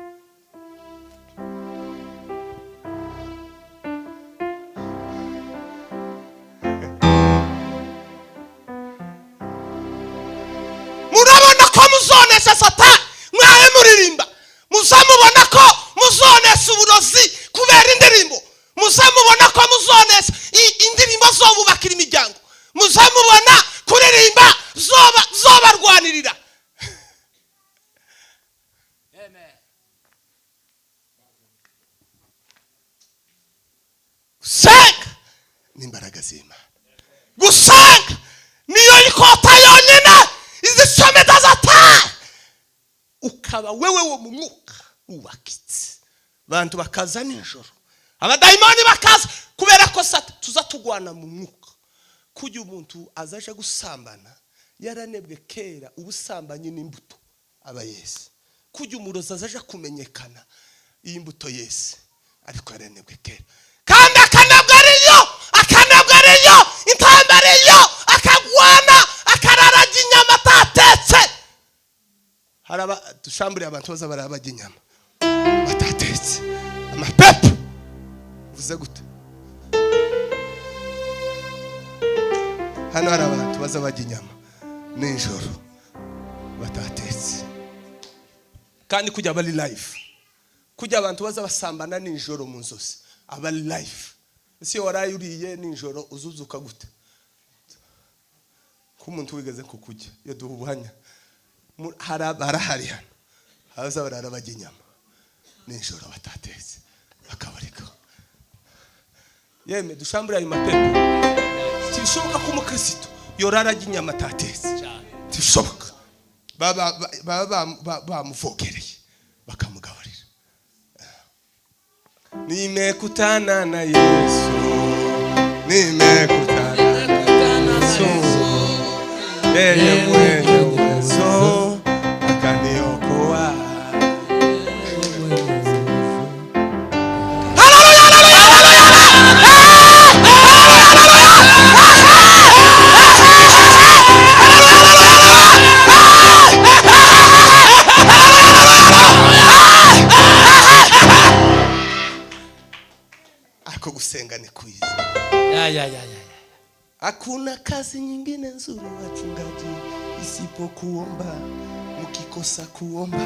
muzonesha Satani mwaye muririmba muzamubona ko muzonesha uburozi kubera indirimbo muzamubona ko muzonesha indirimbo zobubakira imiryango muzamubona kuririmba zobarwanirira amen gusenga n'imbaraga z'Imana gusenga niyo ikota yonyine izishomeza Satani ukaba wewe wo mu mwuka ubakitse bantu bakaza nijoro abadayimoni bakaza kubera ko tuza tugwana mu mwuka kujya umuntu azaje gusambana yaranebwe kera ubusambanye n'imbuto aba Yesu kujya umuroza azaje kumenyekana iyi mbuto Yesu ariko yaranebwe kera kandi akanebwe ariyo intambara ariyo akagwana akararajya inyama atatetse haraba dushamburiye abantu baza barabajya inyama batatetse amapepo uvuze gute? Hano hari abantu baza bajya inyama nijoro batatetse, kandi kujya bari live, kujya abantu baza basambana nijoro mu nzozi abari live. Ese waraye uriye nijoro uzuzuka gute? Ko umuntu wigeze kukujya yaduha ubuhanya harahari hano haza barara bajya inyama nijoro batatetse bakabarika. Yeme dushambura ayo mapepo. Tishoboka ko umukristo yorara ajya inyama atatetse. Tishoboka. Bamuvogereye bakamugaburira. Nimekutana na Yesu, nimekutana na Yesu, yeye mwenye uwezo akaniokoa. Ariko gusenga ni kwiza. Hakuna kazi nyingine nzuri wachungaji isipokuomba. Mkikosa kuomba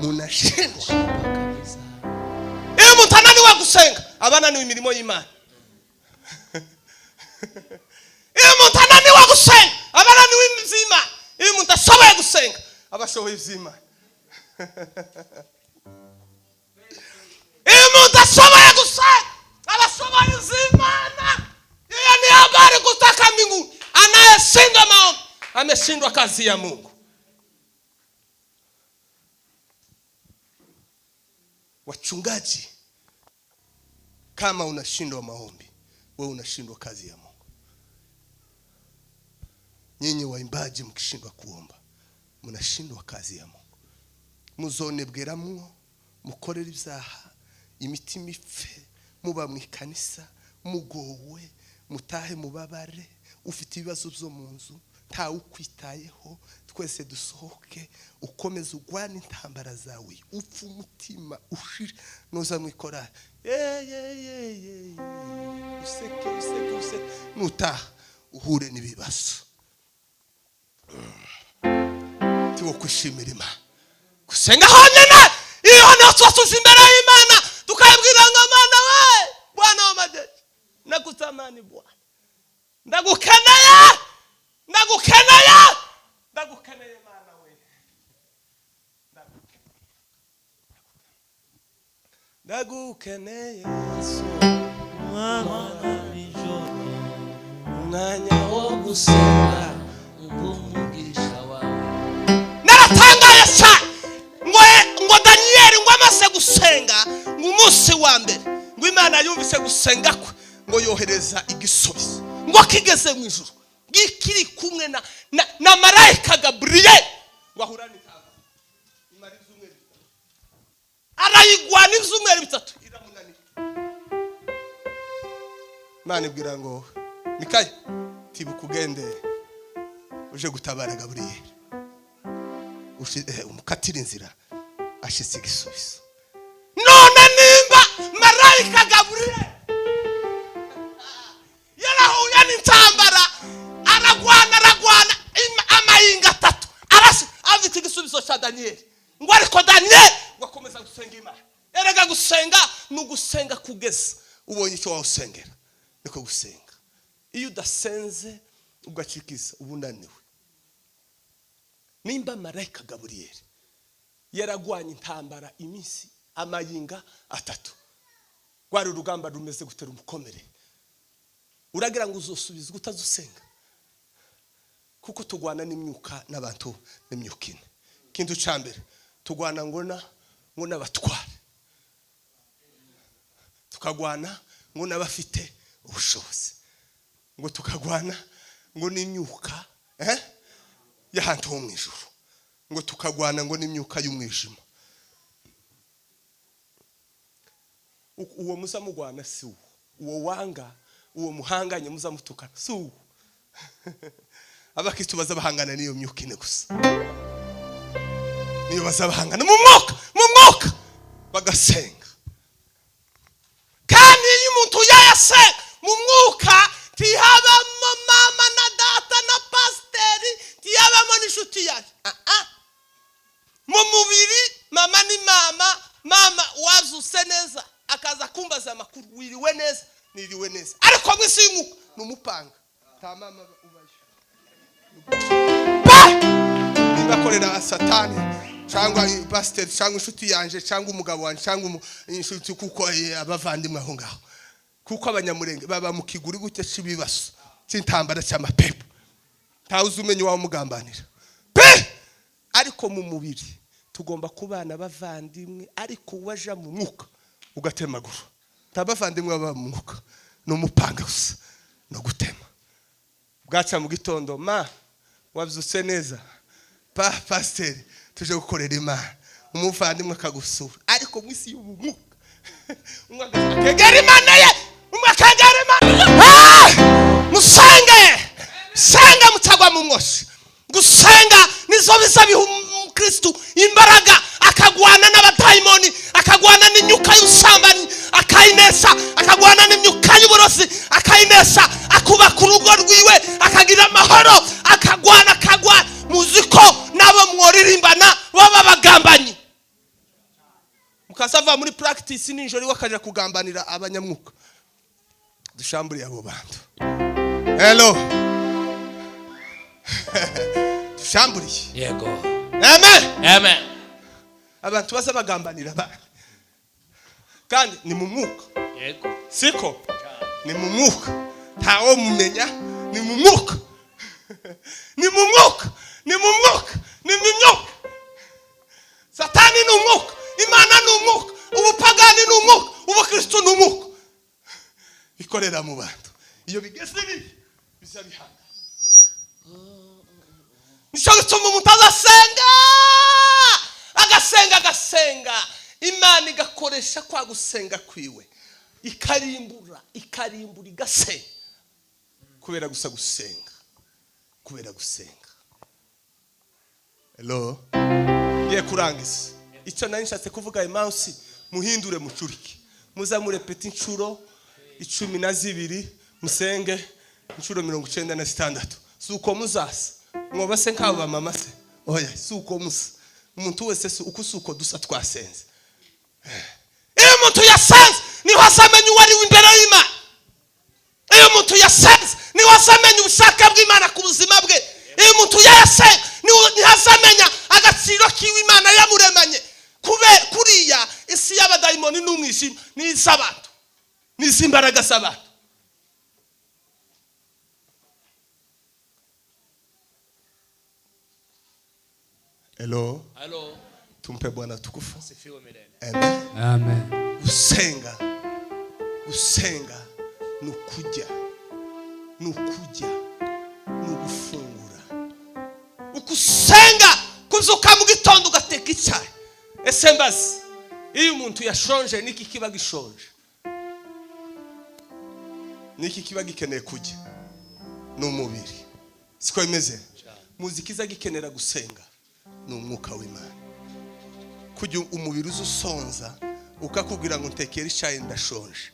munashindwa kabisa. Mtu ananiwa gusenga abana ni imirimo y'Imana. Mtu ananiwa gusenga abana ni w'imizima. Mtu ashoboye gusenga abashoboye ivy'Imana. Mtu ashoboye gusenga abashoboye ivy'Imana. Yeye ni habari kutoka mbinguni. Anayeshindwa maombi ameshindwa kazi ya Mungu. Wachungaji, kama unashindwa maombi, wewe unashindwa kazi ya Mungu. Nyinyi waimbaji mkishindwa kuomba, mnashindwa kazi ya Mungu. Muzonebweramwo, mukorera ibyaha, imitima ipfe, muba mu ikanisa, mugowe, mutahe mubabare, ufite ibibazo byo mu nzu, nta ukwitayeho, twese dusohoke, ukomeze ugwane intambara zawe, upfu umutima ushire noza mwikora. Useke nutaha uhure n'ibibazo. Tiwo kwishimira Imana. Gusenga honyine iyo natwasuze imbere y'Imana tukabwira ngo Mana we Bwana wa majeshi nakutamani Bwana. Ndagukeneye Mana we. Ndagukeneye Yesu mwana nijoro umwanya wo gusenga umugisha wawe. Naratangaye cyane ngo Daniel ngo amaze gusenga ngo umunsi wa mbere ngo Imana yumvise gusenga kwe ngo yohereza igisubizo ngo kigeze mu ijuru gikiri kumwe na marayika Gabriel ngo ahurane intambara imara ibyumweru bitatu arayigwana ibyumweru bitatu iramunanira. Imana ibwira ngo Mikaya tibuka ugende uje gutabara Gabriel umukatira inzira ashitse igisubizo. None nimba marayika Gabriel yarahuye n'intambara aragwana amayinga atatu arasi afite igisubizo cya Daniel ngo ariko Daniel wakomeza gusenga Imana. Erega gusenga nugusenga kugeza ubonye icyo wawusengera niko gusenga. Iyo udasenze ugacikiza ubunaniwe. Nimba marayika Gabriel yaragwanye intambara iminsi amayinga atatu, gwari urugamba rumeze gutera umukomere, uragira ngo uzosubizwe utazusenga? Kuko tugwana n'imyuka n'abantu n'imyukine. Kintu cyambere tugwana ngo n'abatware, tukagwana ngo n'abafite ubushobozi, ngo tukagwana ngo n'imyuka y'ahantu ho mu ijuru, ngo tukagwana ngo n'imyuka y'umwijima. Uwo muzamugwana si uwo wanga, uwo muhanganye muzamutukana si uwo. Abakristo bazabahangana n'iyo myuka ine gusa. Niyo bazabahangana mu mwuka bagasenga. Kandi iyo umuntu wabyutse neza akaza kumbaza amakuru wiriwe neza niriwe neza ariko mwisi y'umwuka numupanga tamama ubaje nibakorera satani cyangwa pastor cyangwa inshuti yanje cyangwa umugabo wanje cyangwa inshuti kuko abavandimwe aho ngaho kuko abanyamurenge baba mukiguri gute cibibaso cy'intambara cy'amapepo ntawuzi umenye wa mugambanira ariko mu mubiri tugomba kubana bavandimwe ariko waja mu mwuka ugatemagura tabavandimwe baba mu mwuka no mupanga gusa no gutema bwaca mu gitondo wabyutse neza pastor tuje gukorera Imana umuvandimwe akagusura ariko mwisi y'ubumuka umwakagera Imana ye umwakagera Imana musenge senga mutagwa mu mwoshi gusenga nizo bizabiha umukristo imbaraga akagwana n'abadayimoni akagwana n'inyuka y'usambanyi akayinesha akagwana n'imyuka y'uburozi akayinesha akubaka urugo rwiwe akagira amahoro akagwana muziko nabo mworirimbana baba bagambanyi mukasava muri practice ninjoro wakaja kugambanira abanyamwuka dushamburiye abo bantu hello dushamburiye yego amen abantu basa bagambanira ba kandi ni mu mwuka yego siko ni mu mwuka ntawo mumenya ni mu mwuka ni mu mwuka ni mu mwuka ni mu mwuka satani ni umwuka imana ni umwuka ubupagani ni umwuka ubukristo ni umwuka ikorera mu bantu iyo bigeze bizabihanga nisho gituma umuntu agasenga imana igakoresha kwa gusenga kwiwe ikarimbura igasenga kubera gusenga hello ye kurangiza icyo nari nshatse kuvuga imausi muhindure mucurike muzamure peti inshuro 12 musenge inshuro 96 suko muzasa mwobase nk'aba mama se oya suko musa umuntu wese uko suko dusa twasenze iyo umuntu yasenze niho asamenya uwari imbere y'Imana iyo umuntu yasenze niho asamenya ubushaka bw'Imana ku buzima bwe iyo umuntu yasenze niho asamenya agaciro k'Imana yamuremanye kuriya isi y'abadayimoni n'umwijima n'iz'abantu n'izimbaraga z'abantu hello tumpe Bwana tukufu amen gusenga nukujya nugufungura ukusenga kuzuka mu gitondo ugateka icyayi ese mbazi iyo umuntu yashonje niki kiba gishonje niki kiba gikeneye kujya n'umubiri siko bimeze muzikiza gikenera gusenga n'umwuka w'Imana kujya umubiri uzusonza ukakubwira ngo ntekera icyayi ndashonje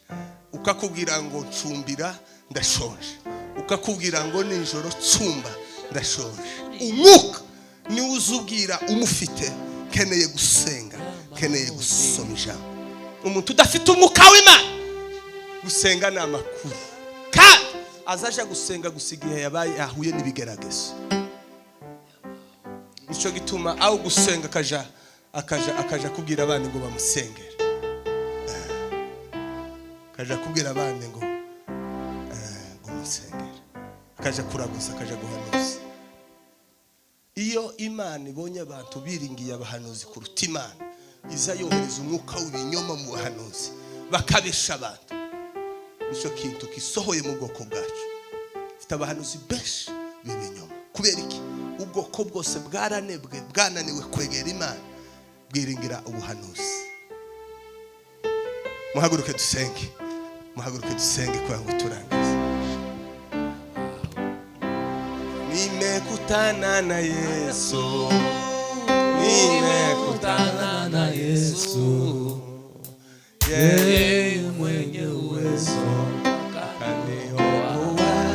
ukakubwira ngo ncumbira ndashonje ukakubwira ngo ninjoro tsumba ndashonje umwuka ni uzubwira umufite keneye gusenga keneye gusoma ijambo umuntu udafite umwuka w'Imana gusenga ni amakuru kandi azaje gusenga gusigiye yabaye ahuye n'ibigeragezo nico gituma aho gusenga akaja kubwira abandi ngo bamusengere akaja kubwira abandi ngo musengere akaja kuraguza akaja guhanuza iyo Imana ibonye abantu biringiye abahanuzi kuruta Imana iza yohereza umwuka w'ibinyoma mu bahanuzi bakabesha abantu nico kintu kisohoye mu bwoko bwacu fite abahanuzi benshi b'ibinyoma kubera iki ubwoko bwose bwananiwe kwegera Imana bwiringira ubuhanuzi muhaguruke dusenge kwa ngo turangize nimekutana na Yesu yeye mwenye uwezo kaniokoa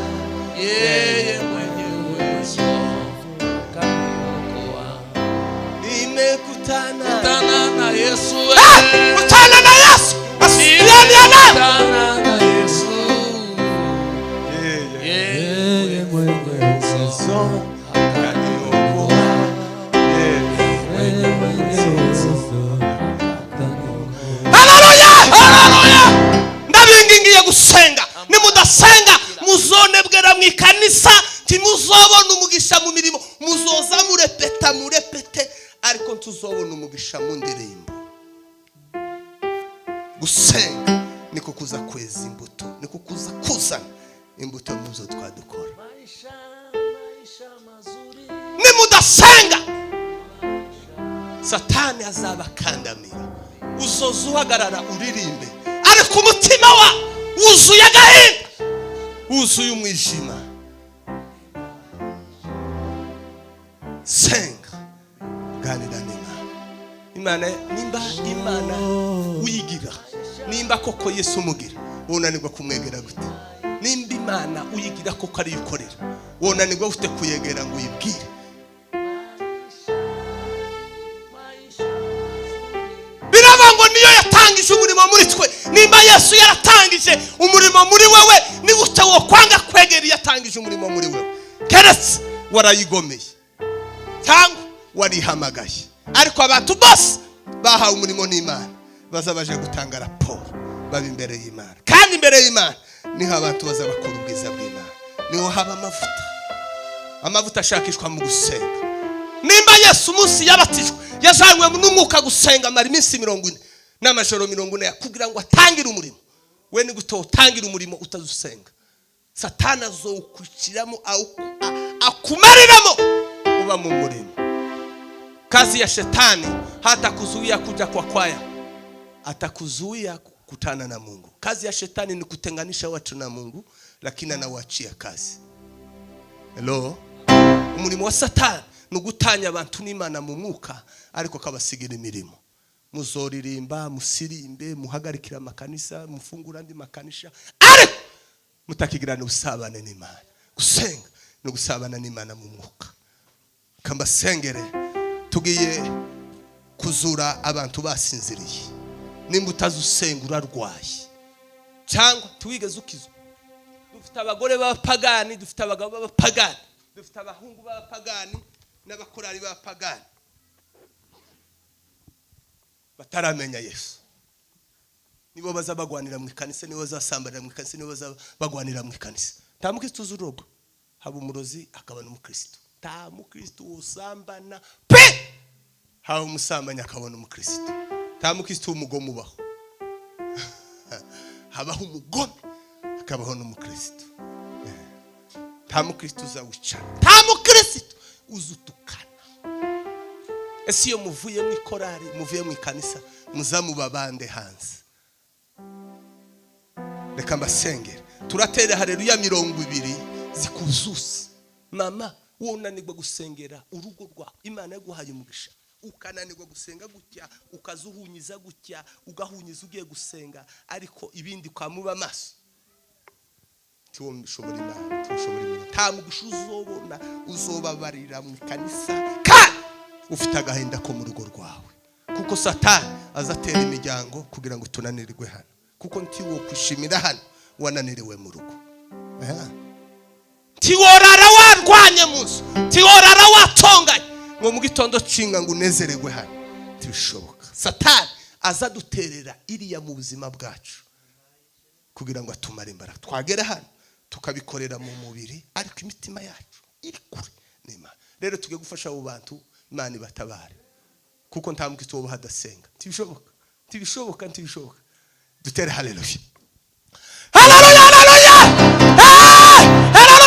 yeye mwenye uwezo kaniokoa nimekutana na Yesu kutana na Yesu nimudasenga muzonebwera mu ikanisa timuzobona umugisha mu mirimo muzoza murepete ariko tuzobona umugisha mu ndirimbo. Gusenga niko kuza kweza imbuto, niko kuza kuzana imbuto muzo twadukora. Nimudasenga Satani azabakandamira, uzoza uhagarara uririmbe ariko umutima wa wuzuye agahinda, wuzuye umwijima. Senga, ganira n'Imana. Imana uyigira, nimba koko Yesu umugira wonanirwa kumwegera gute? Nimba Imana uyigira koko ari yukorera wonanirwa ufite kuyegera ngo uyibwire? Birabango niyo yatangije umurimo muri twe. Nimba Yesu yaratangije umurimo muri wewe, ni gute wo kwanga kwegera yatangije umurimo muri wewe? Keretse warayigomeye cyangwa warihamagaye. Ariko abantu bose bahawe umurimo n'Imana bazabaje gutanga raporo baba imbere y'Imana, kandi imbere y'Imana niho abantu bazabakora ubwiza bw'Imana, niho haba amavuta ashakishwa mu gusenga. Nimba Yesu umunsi yabatijwe yazanywe n'umwuka gusenga amara iminsi 40 n'amajoro 40 kugira ngo atangire umurimo, we ni gute utangira umurimo utazusenga? Satani azokwiciramo akumariramo uba mu murimo. Kazi ya shetani hata kuzuia kuja kwa kwaya, atakuzuia kukutana na Mungu. Kazi ya shetani ni kutenganisha watu na Mungu, lakini anawaachia kazi. Hello? Umurimo wa Satani ni gutanya abantu n'Imana mu mwuka, ariko kabasigira imirimo. Muzoririmba, musirimbe, muhagarikira amakanisa, mufungura andi makanisha, ariko mutakigirana ubusabane n'Imana. Gusenga no gusabana n'Imana mu mwuka. Kambasengere tugiye kuzura abantu basinziriye. Nimba utazusenga urarwaye cyangwa tuwigeze ukizwa. Dufite abagore b'abapagani, dufite abagabo b'abapagani, dufite abahungu b'abapagani n'abakorari b'abapagani bataramenya Yesu. Nibo bazabagwanira mu ikanisa, nibo bazasambanira mu ikanisa, nibo bazabagwanira mu ikanisa. Nta mukristo uzuroga, haba umurozi akaba n'umukristo. Nta mukristo usambana pe, haba umusambanya akabona umukristo. Nta mukristo w'umugome ubaho, habaho umugome akabaho n'umukristo. Nta mukristo uzawicara, nta mukristo uzutukana. Ese iyo muvuye mu ikorari, muvuye mu ikanisa, muzamubabande hanze. Reka mbasengere turatera haleluya 20 zikuzuse. Mama wonanirwa gusengera urugo rwawe, Imana yaguhaye umugisha, ukananirwa gusenga gutya, ukazuhunyiza gutya, ugahunyiza ugiye gusenga, ariko ibindi kwamuba maso. Tiwo mbishobora Imana, tushobora Imana. Nta mugisha uzobona, uzobabarira mu kanisa kandi ufite agahinda ko mu rugo rwawe, kuko Satani azatera imiryango kugira ngo tunanirwe hano, kuko ntiwo kwishimira hano wananiriwe mu rugo. Tiworara warwanye muzo, tiworara watonganye ngo mu gitondo cinga ngo unezeregwe hano, tibishoboka. Satani azaduterera iriya mu buzima bwacu kugira ngo atumare imbaraga. Twagera hano tukabikorera mu mubiri, ariko imitima yacu iri kure n'Imana. Rero tugiye gufasha abo bantu Imana ibatabare, kuko nta mukristo wo hadasenga. Tibishoboka, tibishoboka, tibishoboka. Dutere haleluya, haleluya, haleluya, haleluya,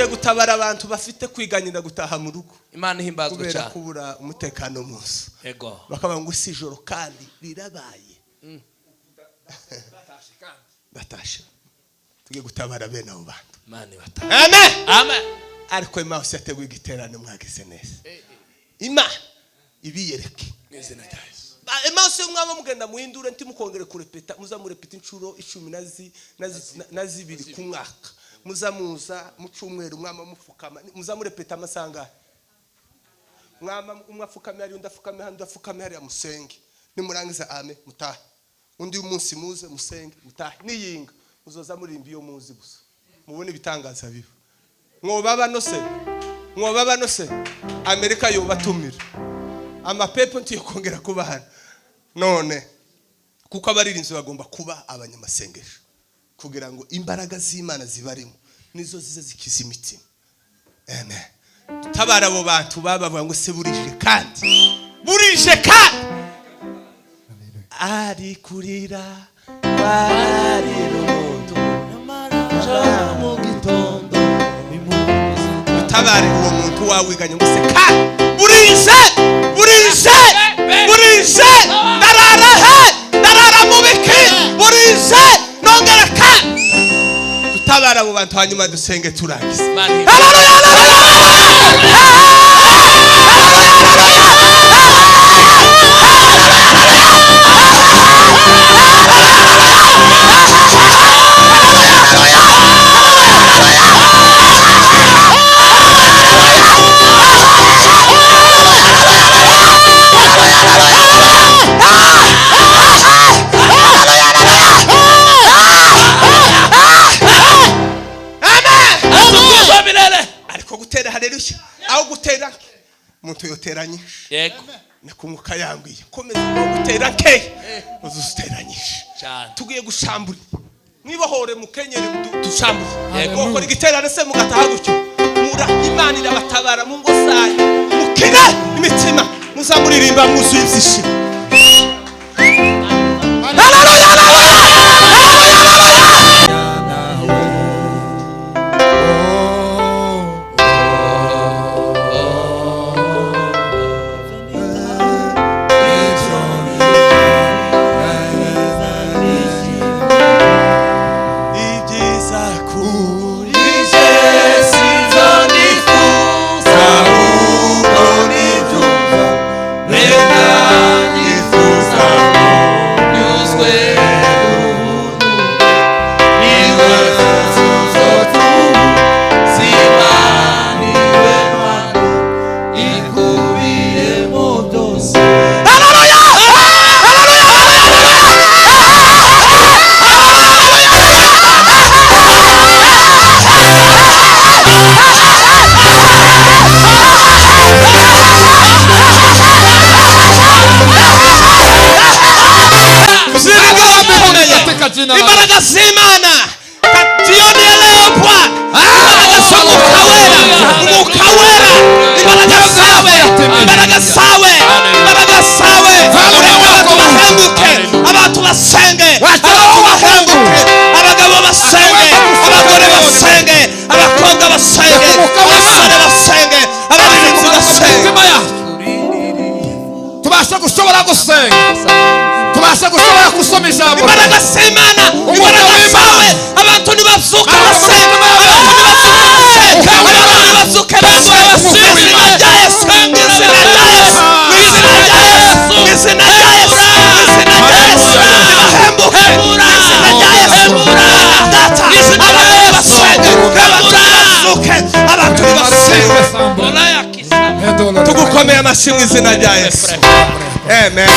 gutabara abantu bafite kwiganyira gutaha mu rugo. Imana ihimbazwe cyane. Kubura umutekano munsi. Yego. Bakaba ngo sijoro kandi rirabaye. Batasha. Tugiye gutabara bene abo bantu. Imana ibatabara. Amen. Amen. Ariko Imana yateguye igiterane mwagize neza. Imana ibiyereke. Mwizina rya Yesu. Imana mwaba mugenda muhindure ntimukongere kurepeta, muzamurepeta inshuro 10 na 2 ku mwaka. Muzamuza mu cyumweru mwama mufukama, muzamurepeta amasanga. Mwama umwafukame ari undafukame handi afukame hari amusenge. Nimurangiza ame mutaha. undi umunsi muze musenge mutahe niyinga muzoza murimba iyo muzi gusa mubone ibitangaza biba mwobaba no se Amerika yo batumira amapepo ntiyo kongera kubahana none kuko abaririnzi bagomba kuba abanyamasengesho kugira ngo imbaraga z'Imana zibarimo nizo zize zikiza imitima. Amen. Tabara abo bantu babavuga ngo se burije kandi ari kurira bari rumondo namara mu gitondo tabari uwo muntu wawiganye ngo se kandi burije darara mu biki burije nongera kandi tutabara abo bantu hanyuma dusenge turangize. Haleluya. Aho gutera umuntu yoteranyije. Yego. Nakumuka yambwiye. Komeza gutera nke. Uzusteranyije. Tugiye gushambura. Mwibohore mukenyere dushambura. Yego. Ukora igiterane se mugataha gutyo. Mura Imana irabatabara mu ngo zanyu. Mukire imitima muzamuririmba mwuzuye ibyishimo. Imbaraga z'Imana jioni ya leo Bwana imbaraga mukawera imbaraga sawe abantu basenge abagabo basenge abagore basenge abakobwa basenge abasore basenge abarinzi basenge tubasha gushobora gusenga tubasha gushobora gusoma ijambo imbaraga z'Imana imbaraga zawe abantu nibazuka basenga nibazuka izina rya Yesu tugukomeye amashyi mu izina rya Yesu. Amen.